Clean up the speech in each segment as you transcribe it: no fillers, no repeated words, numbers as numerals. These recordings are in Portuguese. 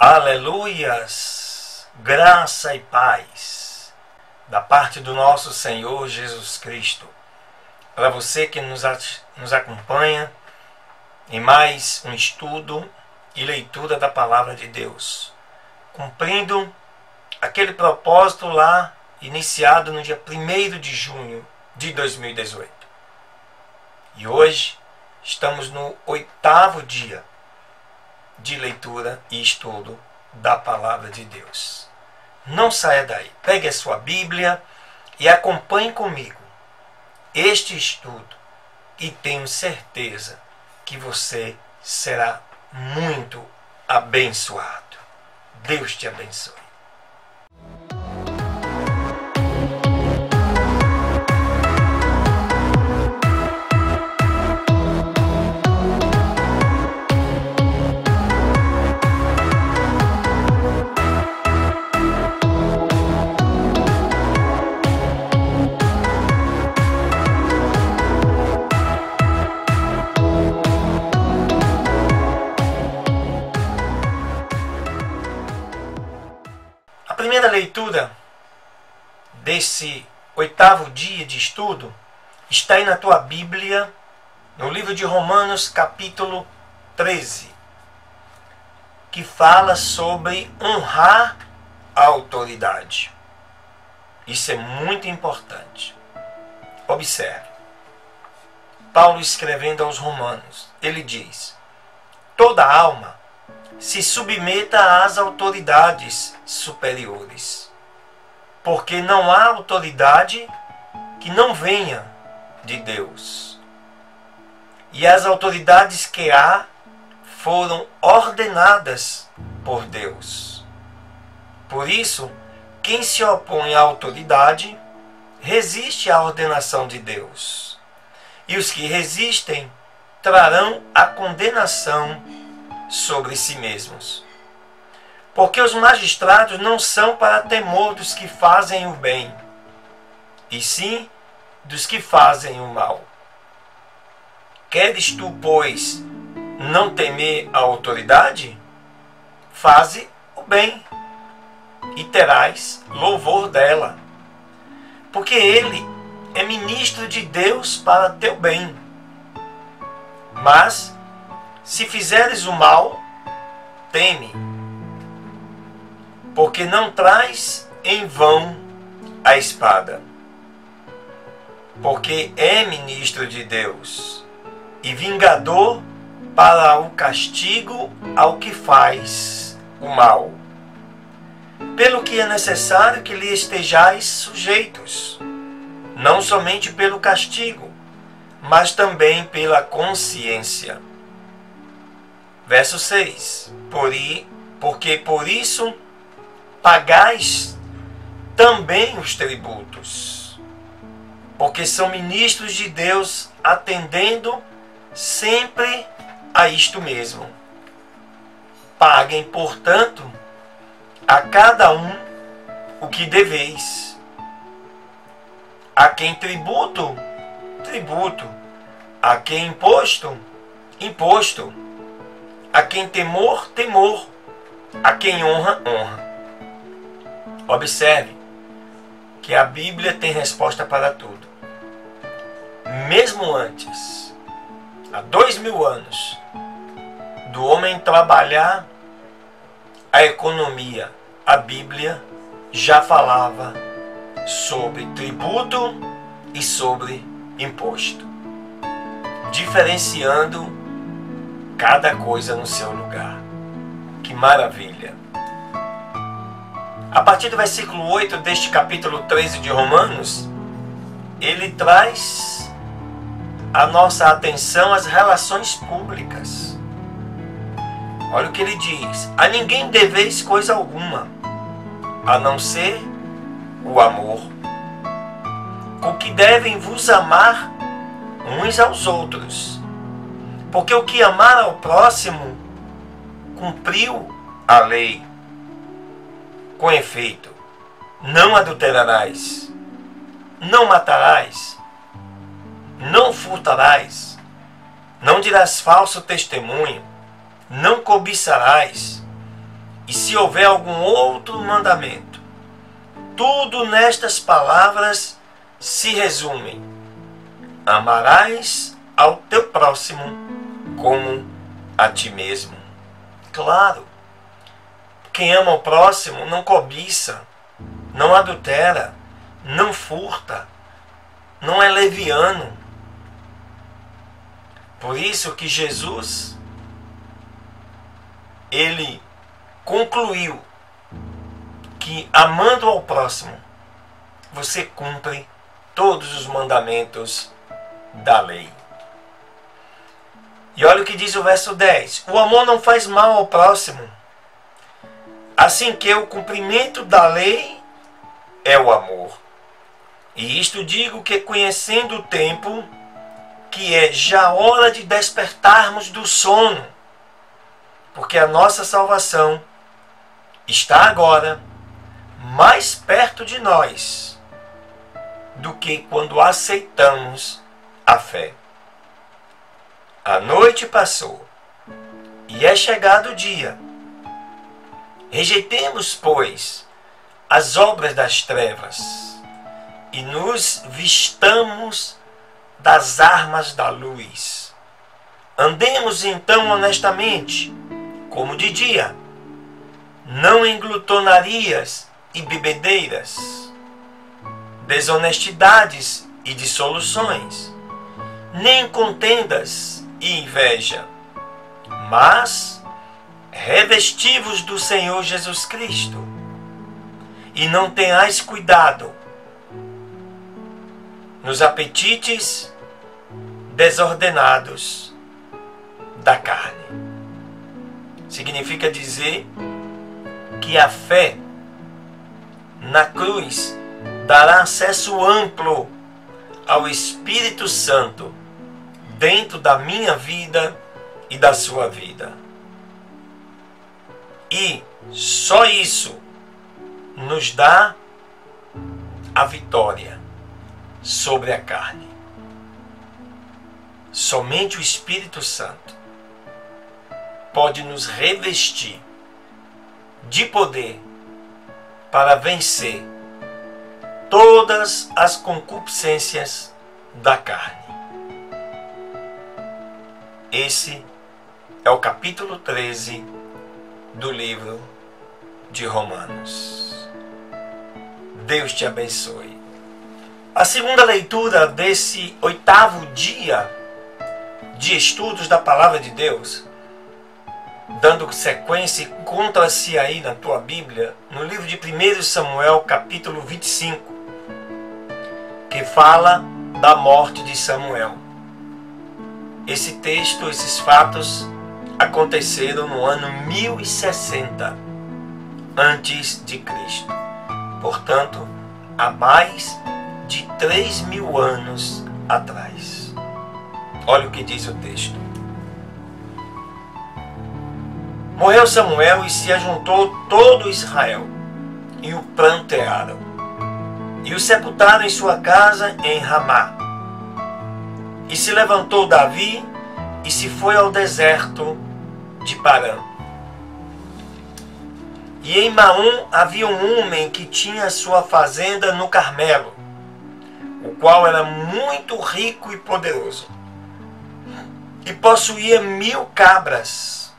Aleluias! Graça e paz da parte do nosso Senhor Jesus Cristo. Para você que nos acompanha em mais um estudo e leitura da Palavra de Deus, cumprindo aquele propósito lá iniciado no dia 1º de junho de 2018. E hoje estamos no 8º dia de leitura e estudo da Palavra de Deus. Não saia daí. Pegue a sua Bíblia e acompanhe comigo este estudo e tenho certeza que você será muito abençoado. Deus te abençoe. A primeira leitura desse 8º dia de estudo está aí na tua Bíblia, no livro de Romanos, capítulo 13, que fala sobre honrar a autoridade. Isso é muito importante. Observe. Paulo escrevendo aos Romanos, ele diz: toda alma se submeta às autoridades superiores, porque não há autoridade que não venha de Deus. E as autoridades que há foram ordenadas por Deus. Por isso, quem se opõe à autoridade resiste à ordenação de Deus. E os que resistem trarão a condenação sobre si mesmos. Porque os magistrados não são para temor dos que fazem o bem, e sim dos que fazem o mal. Queres tu, pois, não temer a autoridade? Faze o bem, e terás louvor dela, porque ele é ministro de Deus para teu bem. Mas, se fizeres o mal, teme, porque não traz em vão a espada, porque é ministro de Deus e vingador para o castigo ao que faz o mal. Pelo que é necessário que lhe estejais sujeitos, não somente pelo castigo, mas também pela consciência. Verso 6. Porque por isso pagais também os tributos, porque são ministros de Deus, atendendo sempre a isto mesmo. Paguem, portanto, a cada um o que deveis. A quem tributo, tributo. A quem imposto, imposto. A quem temor, temor. A quem honra, honra. Observe que a Bíblia tem resposta para tudo. Mesmo antes, há 2000 anos, do homem trabalhar a economia, a Bíblia já falava sobre tributo e sobre imposto, diferenciando cada coisa no seu lugar. Que maravilha! A partir do versículo 8 deste capítulo 13 de Romanos, ele traz a nossa atenção às relações públicas. Olha o que ele diz: a ninguém deveis coisa alguma, a não ser o amor, com que devem vos amar uns aos outros, porque o que amar ao próximo cumpriu a lei. Com efeito, não adulterarás, não matarás, não furtarás, não dirás falso testemunho, não cobiçarás, e E se houver algum outro mandamento, tudo nestas palavras se resume: amarás ao teu próximo como a ti mesmo. Claro, quem ama o próximo não cobiça, não adultera, não furta, não é leviano. Por isso que Jesus, ele concluiu que amando ao próximo, você cumpre todos os mandamentos da lei. E olha o que diz o verso 10. O amor não faz mal ao próximo, assim que o cumprimento da lei é o amor. E isto digo que, conhecendo o tempo, que é já hora de despertarmos do sono, porque a nossa salvação está agora mais perto de nós do que quando aceitamos a fé. A noite passou e é chegado o dia. Rejeitemos, pois, as obras das trevas e nos vistamos das armas da luz. Andemos então honestamente, como de dia, não em glutonarias e bebedeiras, desonestidades e dissoluções, nem contendas e inveja, mas revesti-vos do Senhor Jesus Cristo, e não tenhais cuidado nos apetites desordenados da carne. Significa dizer que a fé na cruz dará acesso amplo ao Espírito Santo dentro da minha vida e da sua vida. E só isso nos dá a vitória sobre a carne. Somente o Espírito Santo pode nos revestir de poder para vencer todas as concupiscências da carne. Esse é o capítulo 13 do livro de Romanos. Deus te abençoe. A segunda leitura desse 8º dia de estudos da Palavra de Deus, dando sequência, encontra-se aí na tua Bíblia, no livro de 1 Samuel, capítulo 25, que fala da morte de Samuel. Esse texto, esses fatos aconteceram no ano 1060 antes de Cristo. Portanto, há mais de 3.000 anos atrás. Olha o que diz o texto. Morreu Samuel e se ajuntou todo Israel, e o prantearam, e o sepultaram em sua casa em Ramá. E se levantou Davi e se foi ao deserto de Parã. E em Maom havia um homem que tinha sua fazenda no Carmelo, o qual era muito rico e poderoso, e possuía 1.000 cabras,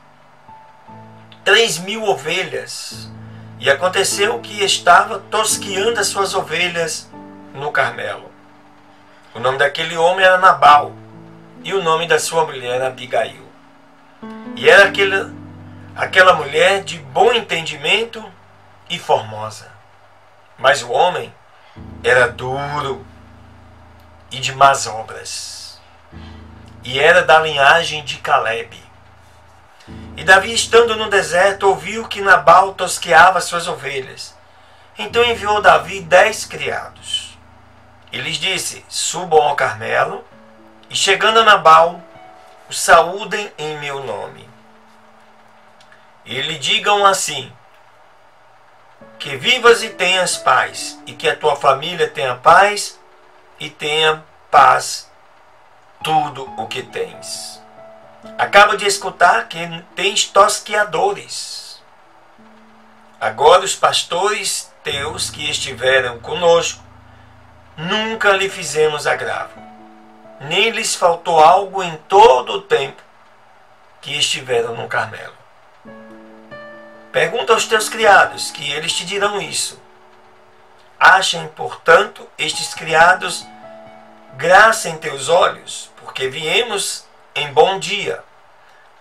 3.000 ovelhas. E aconteceu que estava tosqueando as suas ovelhas no Carmelo. O nome daquele homem era Nabal, e o nome da sua mulher era Abigail. E era aquela mulher de bom entendimento e formosa. Mas o homem era duro e de más obras, e era da linhagem de Calebe. E Davi, estando no deserto, ouviu que Nabal tosqueava suas ovelhas. Então enviou Davi 10 criados. E lhes disse: subam ao Carmelo, e chegando a Nabal, o saúdem em meu nome. E lhe digam assim: que vivas e tenhas paz, e que a tua família tenha paz, e tenha paz tudo o que tens. Acabo de escutar que tens tosqueadores. Agora os pastores teus que estiveram conosco, nunca lhe fizemos agravo, nem lhes faltou algo em todo o tempo que estiveram no Carmelo. Pergunta aos teus criados, que eles te dirão isso. Achem, portanto, estes criados graça em teus olhos, porque viemos em bom dia.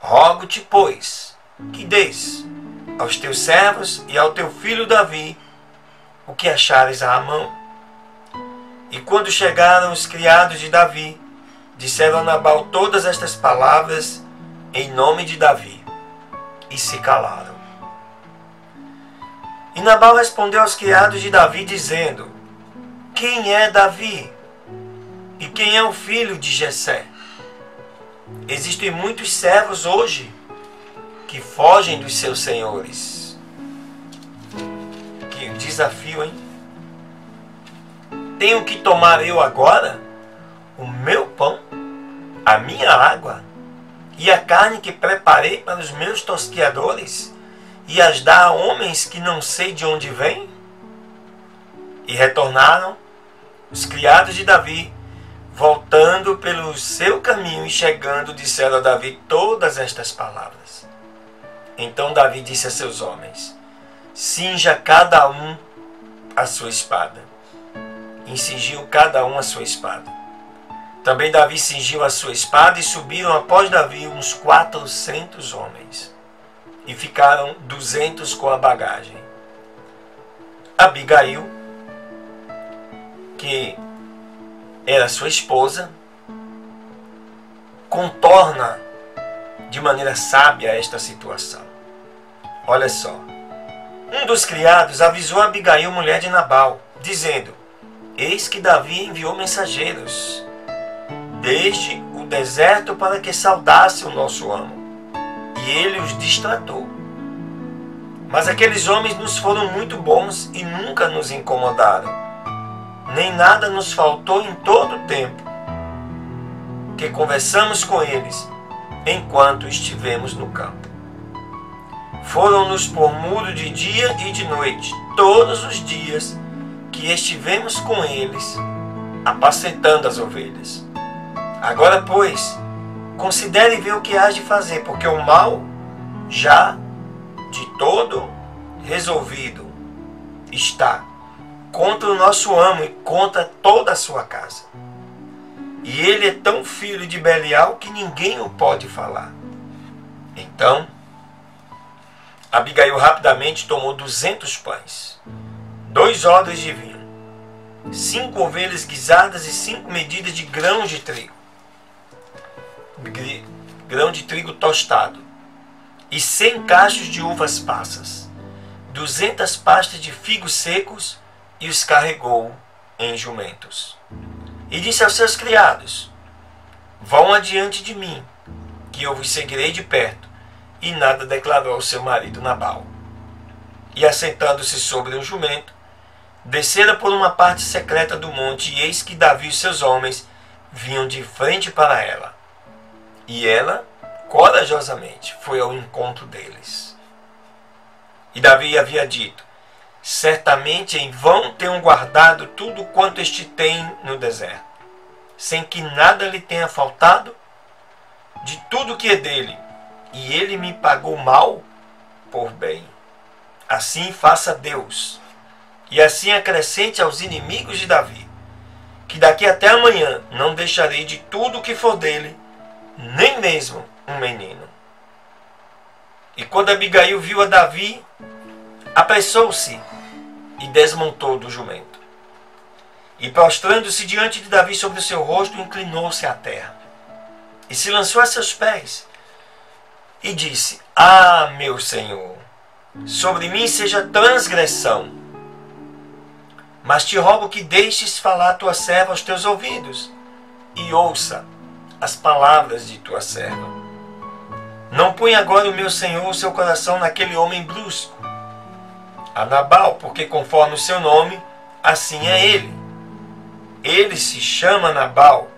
Rogo-te, pois, que des aos teus servos e ao teu filho Davi o que achares à mão. E quando chegaram os criados de Davi, disseram a Nabal todas estas palavras em nome de Davi, e se calaram. E Nabal respondeu aos criados de Davi, dizendo: quem é Davi? E quem é o filho de Jessé? Existem muitos servos hoje que fogem dos seus senhores. Que desafio, hein? Tenho que tomar eu agora o meu pão, a minha água e a carne que preparei para os meus tosqueadores e as dar a homens que não sei de onde vêm? E retornaram os criados de Davi, voltando pelo seu caminho e chegando, disseram a Davi todas estas palavras. Então Davi disse a seus homens: cinja cada um a sua espada. E cingiu cada um a sua espada. Também Davi cingiu a sua espada e subiram após Davi uns 400 homens. E ficaram 200 com a bagagem. Abigail, que era sua esposa, contorna de maneira sábia esta situação. Olha só. Um dos criados avisou a Abigail, mulher de Nabal, dizendo: eis que Davi enviou mensageiros desde o deserto para que saudasse o nosso amo, e ele os distratou. Mas aqueles homens nos foram muito bons e nunca nos incomodaram, nem nada nos faltou em todo o tempo que conversamos com eles enquanto estivemos no campo. Foram-nos por muro de dia e de noite, todos os dias que estivemos com eles, apacentando as ovelhas. Agora, pois, considere e vê o que hás de fazer, porque o mal já de todo resolvido está contra o nosso amo e contra toda a sua casa. E ele é tão filho de Belial que ninguém o pode falar. Então, Abigail rapidamente tomou 200 pães, 2 odres de vinho, 5 ovelhas guisadas e 5 medidas de grãos de trigo, grão de trigo tostado, e 100 cachos de uvas passas, 200 pastas de figos secos, e os carregou em jumentos. E disse aos seus criados: vão adiante de mim, que eu vos seguirei de perto. E nada declarou ao seu marido Nabal. E assentando-se sobre um jumento, descera por uma parte secreta do monte, e eis que Davi e seus homens vinham de frente para ela. E ela, corajosamente, foi ao encontro deles. E Davi havia dito: certamente em vão tenham guardado tudo quanto este tem no deserto, sem que nada lhe tenha faltado de tudo que é dele, e ele me pagou mal por bem. Assim faça Deus, e assim acrescente aos inimigos de Davi, que daqui até amanhã não deixarei de tudo que for dele, nem mesmo um menino. E quando Abigail viu a Davi, apressou-se e desmontou do jumento. E prostrando-se diante de Davi sobre o seu rosto, inclinou-se à terra. E se lançou a seus pés. E disse: ah, meu Senhor, sobre mim seja transgressão. Mas te rogo que deixes falar tua serva aos teus ouvidos, e ouça as palavras de tua serva. Não põe agora o meu Senhor o seu coração naquele homem brusco, a Nabal, porque conforme o seu nome, assim é ele. Ele se chama Nabal,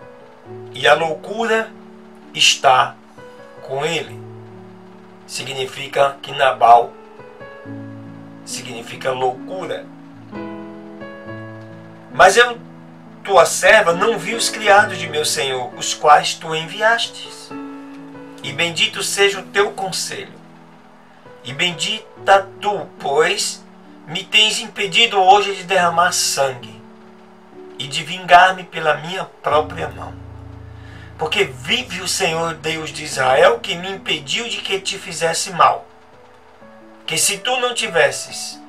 e a loucura está com ele. Significa que Nabal significa loucura. Mas eu, tua serva, não vi os criados de meu senhor, os quais tu enviastes. E bendito seja o teu conselho. E bendita tu, pois me tens impedido hoje de derramar sangue e de vingar-me pela minha própria mão. Porque vive o Senhor Deus de Israel, que me impediu de que te fizesse mal. Que se tu não tivesses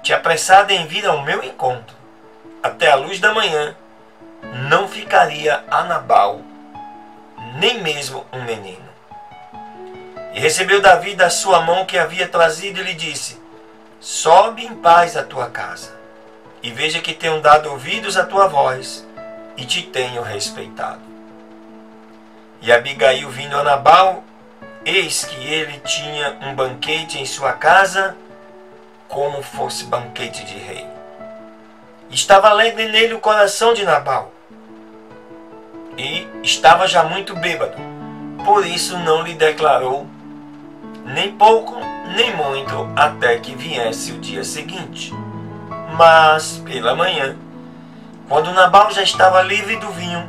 te apressado em vir ao meu encontro, até a luz da manhã, não ficaria a Nabal, nem mesmo um menino. E recebeu Davi da sua mão que havia trazido e lhe disse: sobe em paz à tua casa, e veja que tenho dado ouvidos à tua voz, e te tenho respeitado. E Abigail, vindo a Nabal, eis que ele tinha um banquete em sua casa, como fosse banquete de rei. Estava alegre nele o coração de Nabal, e estava já muito bêbado, por isso não lhe declarou nem pouco, nem muito, até que viesse o dia seguinte. Mas, pela manhã, quando Nabal já estava livre do vinho,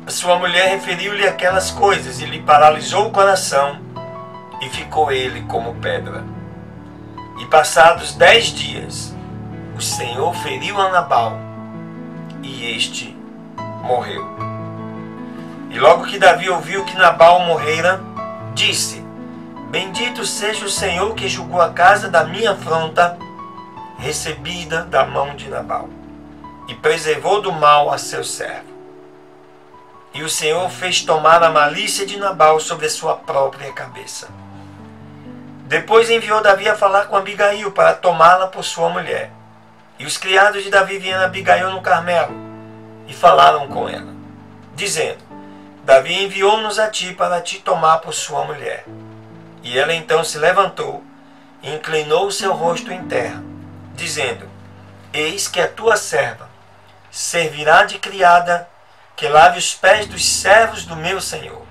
sua mulher referiu-lhe aquelas coisas e lhe paralisou o coração, e ficou ele como pedra. E passados 10 dias, o Senhor feriu a Nabal, e este morreu. E logo que Davi ouviu que Nabal morrera, disse: bendito seja o Senhor que julgou a casa da minha afronta, recebida da mão de Nabal, e preservou do mal a seu servo. E o Senhor fez tomar a malícia de Nabal sobre a sua própria cabeça. Depois enviou Davi a falar com Abigail para tomá-la por sua mulher. E os criados de Davi vieram a Abigail no Carmelo e falaram com ela, dizendo: Davi enviou-nos a ti para te tomar por sua mulher. E ela então se levantou e inclinou o seu rosto em terra, dizendo: eis que a tua serva servirá de criada que lave os pés dos servos do meu senhor.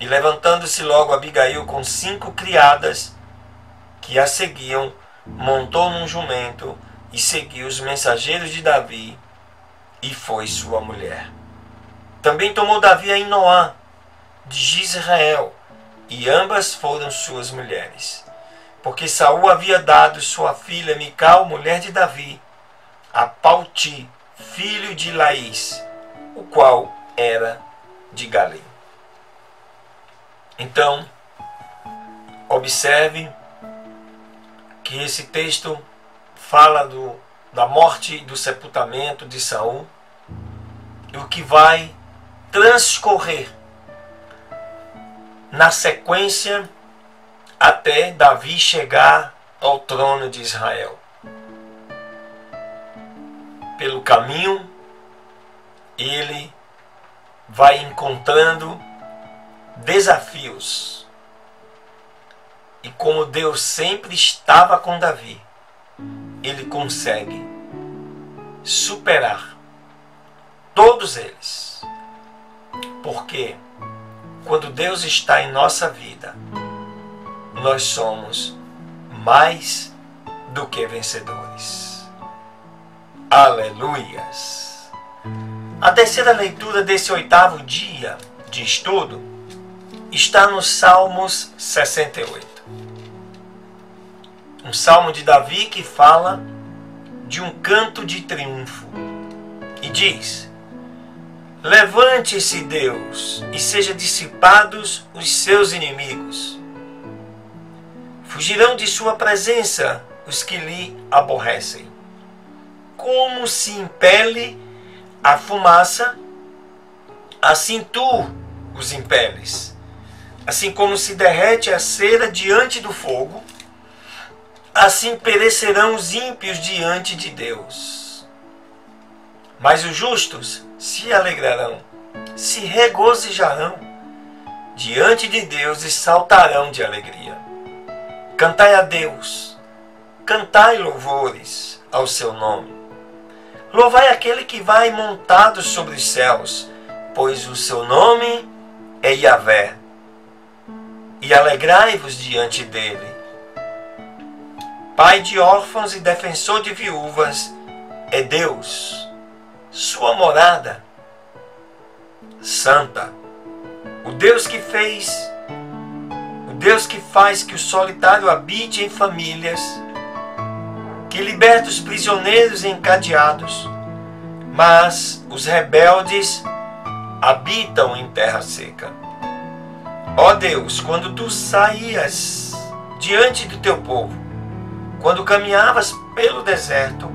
E levantando-se logo Abigail com 5 criadas que a seguiam, montou num jumento e seguiu os mensageiros de Davi, e foi sua mulher. Também tomou Davi a Inoã de Jezreel, e ambas foram suas mulheres, porque Saul havia dado sua filha Mical, mulher de Davi, a Palti, filho de Laís, o qual era de Galim. Então, observe que esse texto fala da morte e do sepultamento de Saul, e o que vai transcorrer na sequência até Davi chegar ao trono de Israel. Pelo caminho, ele vai encontrando desafios. E como Deus sempre estava com Davi, ele consegue superar todos eles. Porque quando Deus está em nossa vida, nós somos mais do que vencedores. Aleluias! A terceira leitura desse 8º dia de estudo está no Salmos 68. Um salmo de Davi que fala de um canto de triunfo. E diz: levante-se, Deus, e seja dissipados os seus inimigos. Fugirão de sua presença os que lhe aborrecem. Como se impele a fumaça, assim tu os impeles. Assim como se derrete a cera diante do fogo, assim perecerão os ímpios diante de Deus. Mas os justos se alegrarão, se regozijarão diante de Deus e saltarão de alegria. Cantai a Deus, cantai louvores ao seu nome. Louvai aquele que vai montado sobre os céus, pois o seu nome é Yahvé. E alegrai-vos diante dele. Pai de órfãos e defensor de viúvas é Deus, sua morada santa. O Deus que faz que o solitário habite em famílias, que liberta os prisioneiros encadeados, mas os rebeldes habitam em terra seca. Ó Deus, quando tu saías diante do teu povo, quando caminhavas pelo deserto,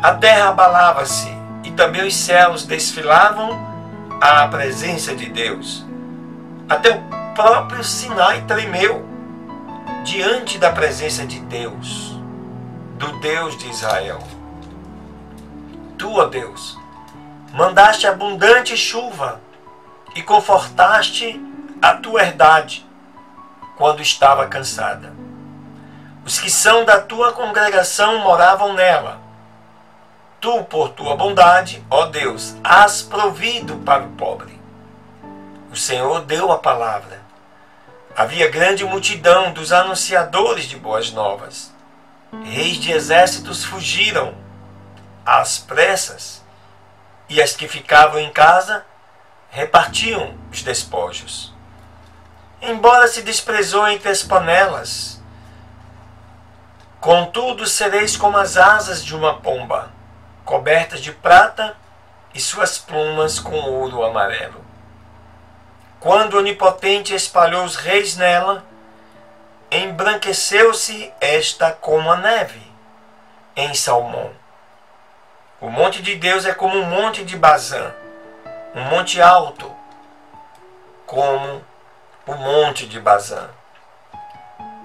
a terra abalava-se e também os céus desfilavam à presença de Deus. Até o próprio Sinai tremeu diante da presença de Deus, do Deus de Israel. Tu, ó Deus, mandaste abundante chuva e confortaste a tua herdade quando estava cansada. Os que são da tua congregação moravam nela. Tu, por tua bondade, ó Deus, has provido para o pobre. O Senhor deu a palavra. Havia grande multidão dos anunciadores de boas novas. Reis de exércitos fugiram às pressas, e as que ficavam em casa repartiam os despojos. Embora se desprezou entre as panelas, contudo sereis como as asas de uma pomba, cobertas de prata e suas plumas com ouro amarelo. Quando o Onipotente espalhou os reis nela, embranqueceu-se esta como a neve em Salmão. O monte de Deus é como o monte de Bazã, um monte alto como o monte de Bazã.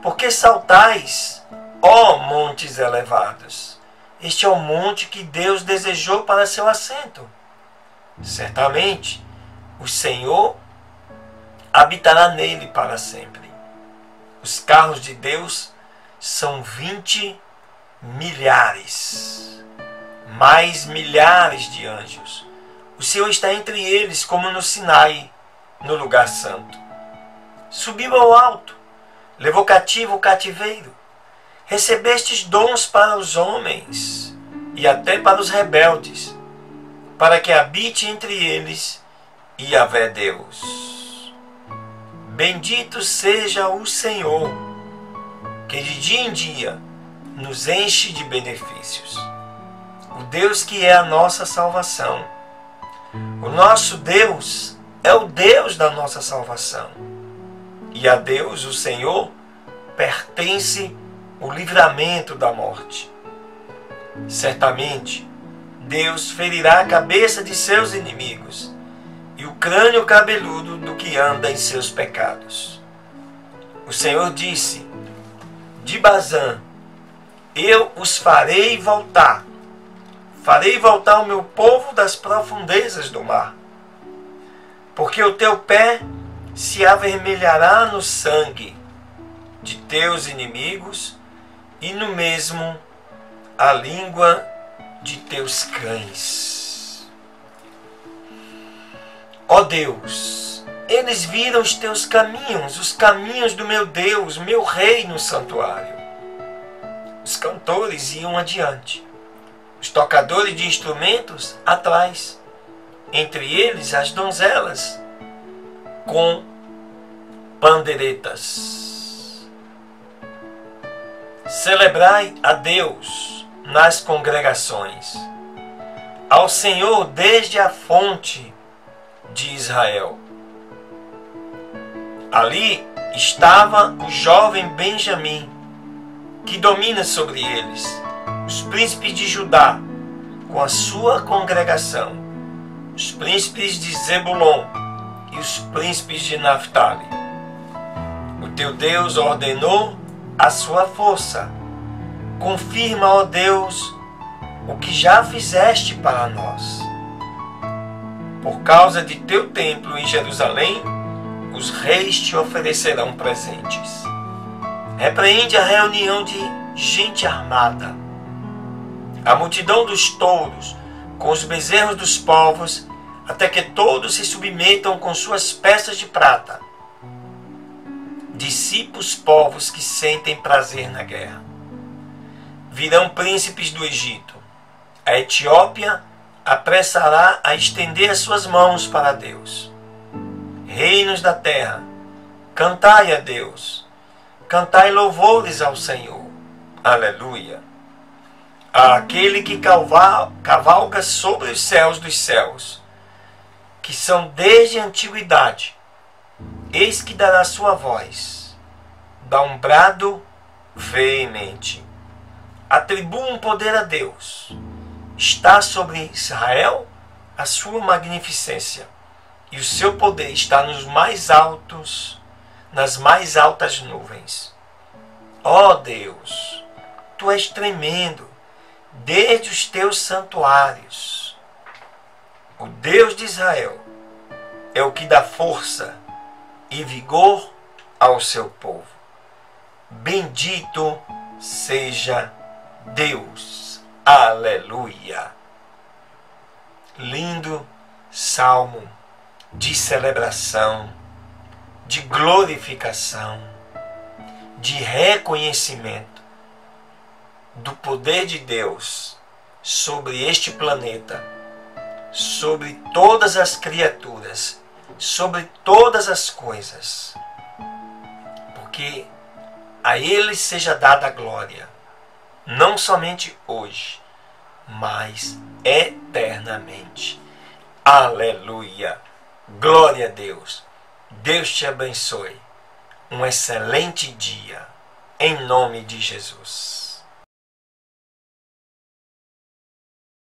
Por que saltais, ó montes elevados? Este é o monte que Deus desejou para seu assento. Certamente, o Senhor habitará nele para sempre. Os carros de Deus são 20 milhares. Mais milhares de anjos. O Senhor está entre eles, como no Sinai, no lugar santo. Subiu ao alto, levou cativo o cativeiro. Recebestes dons para os homens e até para os rebeldes, para que habite entre eles Yahvé Deus. Bendito seja o Senhor, que de dia em dia nos enche de benefícios. O Deus que é a nossa salvação. O nosso Deus é o Deus da nossa salvação. E a Deus, o Senhor, pertence o livramento da morte. Certamente, Deus ferirá a cabeça de seus inimigos e o crânio cabeludo do que anda em seus pecados. O Senhor disse: de Bazã, eu os farei voltar. Farei voltar o meu povo das profundezas do mar. Porque o teu pé se avermelhará no sangue de teus inimigos e no mesmo a língua de teus cães. Ó Deus, eles viram os teus caminhos, os caminhos do meu Deus, meu Rei no santuário. Os cantores iam adiante, os tocadores de instrumentos atrás, entre eles as donzelas com pandeiretas. Celebrai a Deus nas congregações, ao Senhor desde a fonte de Israel. Ali estava o jovem Benjamim, que domina sobre eles, os príncipes de Judá, com a sua congregação, os príncipes de Zebulon e os príncipes de Naftali. O teu Deus ordenou a sua força. Confirma, ó Deus, o que já fizeste para nós. Por causa de teu templo em Jerusalém, os reis te oferecerão presentes. Repreende a reunião de gente armada, a multidão dos touros, com os bezerros dos povos, até que todos se submetam com suas peças de prata. dissipa os povos que sentem prazer na guerra. Virão príncipes do Egito. A Etiópia apressará a estender as suas mãos para Deus. Reinos da terra, cantai a Deus. Cantai louvores ao Senhor. Aleluia. Àquele que cavalga sobre os céus dos céus, que são desde a antiguidade, eis que dará sua voz, dá um brado veemente. Atribua um poder a Deus. Está sobre Israel a sua magnificência, e o seu poder está nos mais altos, nas mais altas nuvens. Ó Deus, tu és tremendo desde os teus santuários. O Deus de Israel é o que dá força e vigor ao seu povo. Bendito seja Deus. Aleluia. Lindo salmo de celebração, de glorificação, de reconhecimento do poder de Deus sobre este planeta, sobre todas as criaturas, sobre todas as coisas. Porque a Ele seja dada a glória, não somente hoje, mas eternamente. Aleluia! Glória a Deus! Deus te abençoe. Um excelente dia, em nome de Jesus.